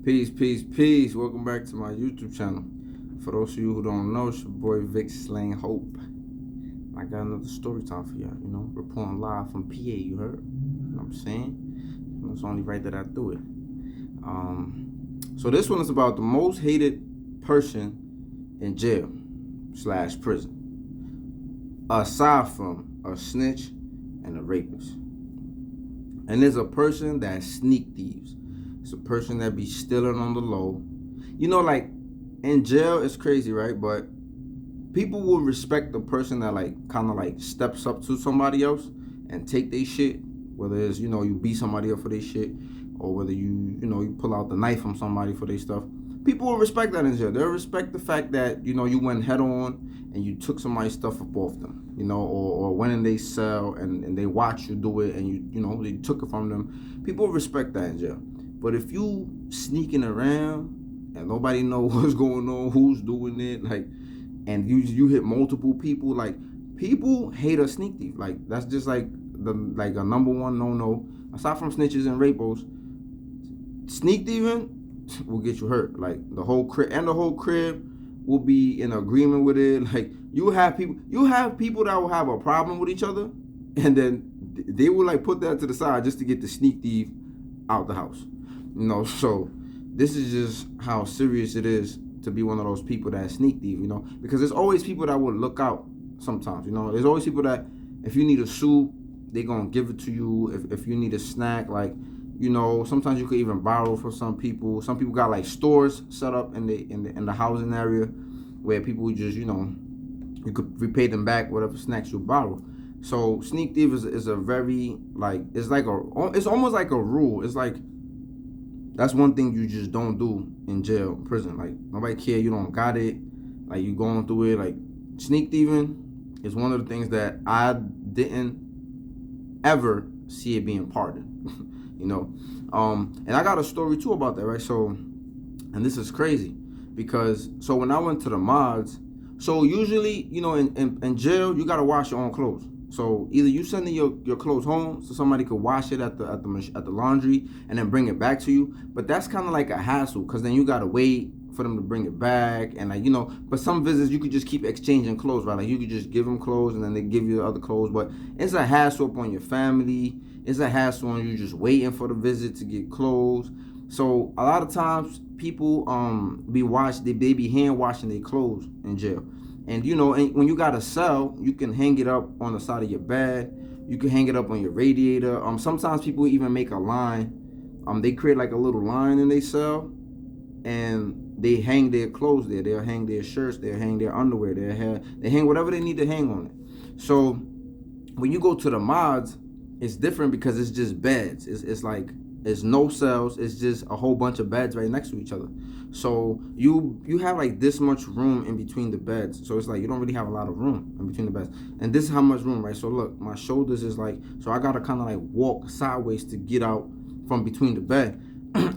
Peace, peace, peace. Welcome back to my YouTube channel. For those of you who don't know, it's your boy Vic Slang Hope. I got another story time for y'all, reporting live from PA, you heard? You know what I'm saying? It's only right that I do it. So this one is about the most hated person in jail / prison, aside from a snitch and a rapist. And there's a person that sneak thieves. It's a person that be stealing on the low. Like in jail, it's crazy, right? But people will respect the person that kind of steps up to somebody else and take their shit. Whether it's you beat somebody up for their shit, or whether you pull out the knife from somebody for their stuff. People will respect that in jail. They'll respect the fact that you went head on and you took somebody's stuff up off them. Or went in their cell and they watched you do it and they took it from them. People respect that in jail. But if you sneaking around and nobody know what's going on, who's doing it, and you hit multiple people, people hate a sneak thief. That's just a number one no. Aside from snitches and rapos, sneak thieving will get you hurt. The whole crib will be in agreement with it. You have people that will have a problem with each other, and then they will put that to the side just to get the sneak thief out the house. So this is just how serious it is to be one of those people that sneak thief, because there's always people that will look out sometimes, there's always people that if you need a soup, they gonna give it to you. If you need a snack, sometimes you could even borrow from some people. Some people got stores set up in the housing area where people just, you could repay them back whatever snacks you borrow. So sneak thief is a very it's almost like a rule. It's that's one thing you just don't do in jail, prison. Nobody care, you don't got it. You going through it. Sneak thieving is one of the things that I didn't ever see it being pardoned. And I got a story too about that, right? So, and this is crazy because when I went to the mods, so usually, in jail, you gotta wash your own clothes. So either you sending your clothes home so somebody could wash it at the laundry and then bring it back to you. But that's kind of like a hassle because then you gotta wait for them to bring it back, and but some visits you could just keep exchanging clothes, right? You could just give them clothes and then they give you the other clothes. But it's a hassle upon your family. It's a hassle on you just waiting for the visit to get clothes. So a lot of times people they be hand washing their clothes in jail. And and when you got a cell, you can hang it up on the side of your bed. You can hang it up on your radiator. Sometimes people even make a line. They create a little line in their cell, and they hang their clothes there. They'll hang their shirts. They'll hang their underwear. They hang whatever they need to hang on it. So when you go to the mods, it's different because it's just beds. It's no cells. It's just a whole bunch of beds right next to each other. So you have this much room in between the beds. So it's you don't really have a lot of room in between the beds. And this is how much room, right? So look, my shoulders is so I gotta kind of walk sideways to get out from between the bed.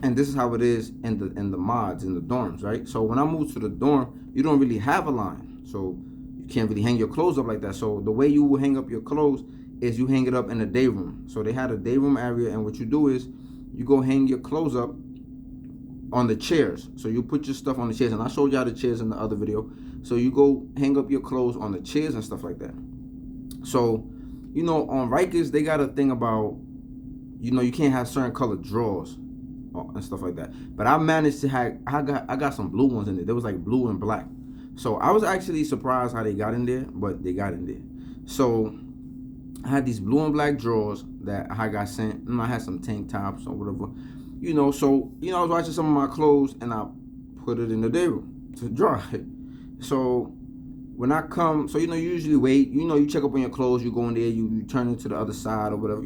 And this is how it is in the mods, in the dorms, right? So when I moved to the dorm, you don't really have a line. So you can't really hang your clothes up like that. So the way you will hang up your clothes is you hang it up in the day room. So they had a day room area, and what you do is you go hang your clothes up on the chairs. So you put your stuff on the chairs, and I showed y'all the chairs in the other video. So you go hang up your clothes on the chairs and stuff like that. So, on Rikers, they got a thing about, you can't have certain colored drawers and stuff like that. But I managed to I got some blue ones in there. There was blue and black. So I was actually surprised how they got in there, but they got in there. So I had these blue and black drawers that I got sent, and I had some tank tops or whatever. So I was watching some of my clothes, and I put it in the day room to dry. So when I come, you usually wait. You check up on your clothes. You go in there. You turn it to the other side or whatever.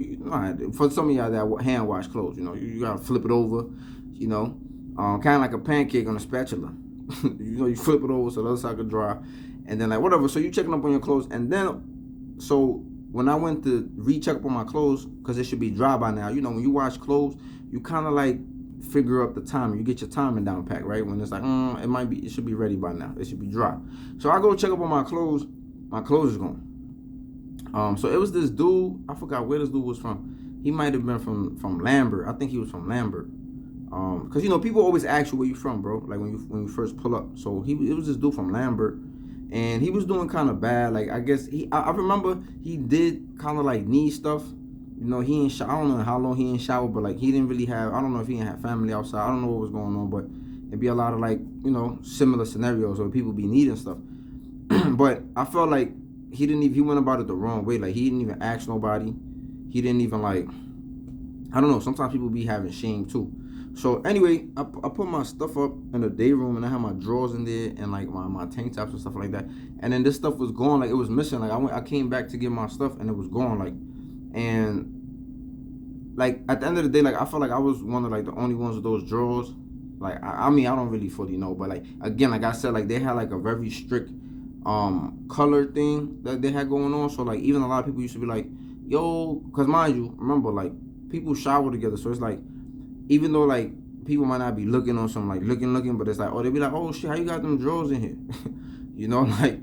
For some of y'all that hand wash clothes, you gotta flip it over. Kind of like a pancake on a spatula. You flip it over so the other side can dry, and then whatever. So you checking up on your clothes, and then when I went to recheck up on my clothes, because it should be dry by now. When you wash clothes, you kind of figure up the time. You get your timing down pat, right? When it's it should be ready by now. It should be dry. So I go check up on my clothes. My clothes is gone. So it was this dude. I forgot where this dude was from. He might have been from Lambert. I think he was from Lambert. Cause you know people always ask you where you from, bro. Like when you first pull up. So it was this dude from Lambert, and he was doing kind of bad. Like I guess I remember he did kind of like need stuff. You know, he ain't. I don't know how long he ain't showered, but like he didn't really have. I don't know if he didn't have family outside. I don't know what was going on, but it'd be a lot of like similar scenarios where people be needing stuff. But I felt like he didn't even. He went about it the wrong way. Like he didn't even ask nobody. He didn't even like. I don't know. Sometimes people be having shame too. So anyway, I put my stuff up in the day room, and I had my drawers in there and like my tank tops and stuff like that. And then this stuff was gone. Like it was missing. Like I came back to get my stuff and it was gone. Like, and like at the end of the day, like I felt like I was one of like the only ones with those drawers. Like I mean I don't really fully know, but like again, like I said, like they had like a very strict color thing that they had going on. So like even a lot of people used to be like, yo, cause mind you, remember like people shower together, so it's like even though like people might not be looking on some like looking, but it's like, oh, they be like, oh shit, how you got them drawers in here? Like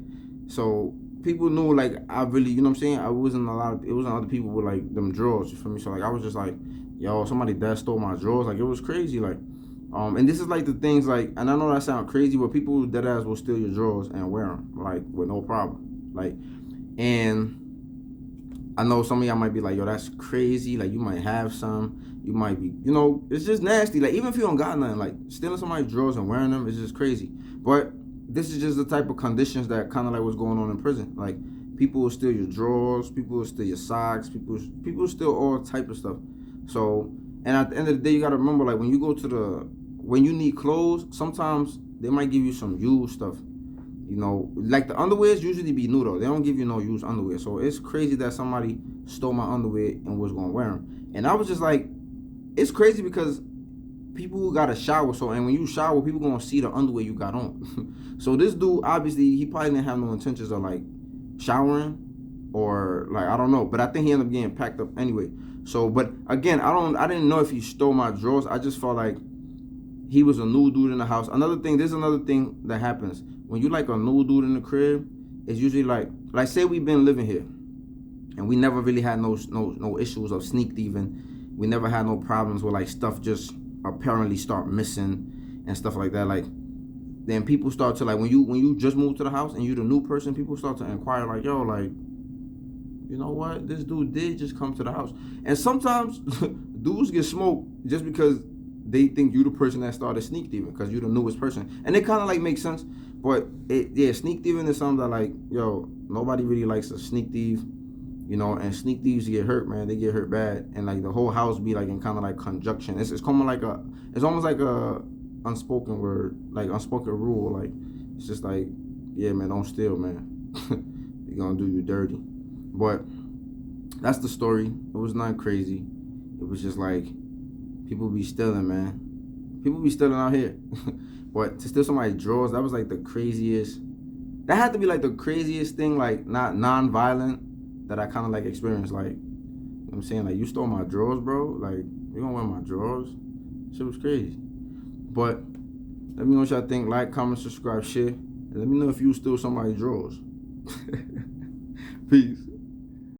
so people knew like I really, you know what I'm saying? It wasn't other people with like them drawers, you feel me? So like I was just like, yo, somebody that stole my drawers. Like it was crazy. Like and this is like the things like, and I know that sound crazy, but people dead ass will steal your drawers and wear them like with no problem. Like, and I know some of y'all might be like, yo, that's crazy. Like you might have some. You might be, it's just nasty. Like, even if you don't got nothing, like, stealing somebody's drawers and wearing them is just crazy. But this is just the type of conditions that kind of like what's going on in prison. Like, people will steal your drawers, people will steal your socks, people will steal all type of stuff. So, and at the end of the day, you got to remember, like, when you need clothes, sometimes they might give you some used stuff. Like the underwears usually be new, though. They don't give you no used underwear. So, it's crazy that somebody stole my underwear and was going to wear them. And I was just like, it's crazy because people got to shower. So, and when you shower, people going to see the underwear you got on. So this dude, obviously, he probably didn't have no intentions of like showering or like, I don't know. But I think he ended up getting packed up anyway. So, but again, I didn't know if he stole my drawers. I just felt like he was a new dude in the house. There's another thing that happens. When you like a new dude in the crib, it's usually like say we've been living here and we never really had no issues of sneak thieving. We never had no problems with like stuff just apparently start missing and stuff like that. Like then people start to like when you just move to the house and you the new person, people start to inquire like, yo, like, you know what? This dude did just come to the house. And sometimes dudes get smoked just because they think you the person that started sneak thieving because you the newest person. And it kind of like makes sense. But sneak thieving is something that like, yo, nobody really likes to sneak thief. And sneak thieves get hurt, man. They get hurt bad, and like the whole house be like in kind of like conjunction. It's almost like a unspoken word, like unspoken rule. Like it's just like, yeah, man, don't steal, man. They're gonna do you dirty. But that's the story. It was not crazy. It was just like people be stealing, man. People be stealing out here. But to steal somebody's drawers, that was like the craziest. That had to be like the craziest thing, like not non-violent, that I kind of like experienced. Like, I'm saying, like, you stole my drawers, bro. Like, you gonna wear my drawers? Shit was crazy. But let me know what y'all think. Like, comment, subscribe, share. And let me know if you stole somebody's drawers. Peace.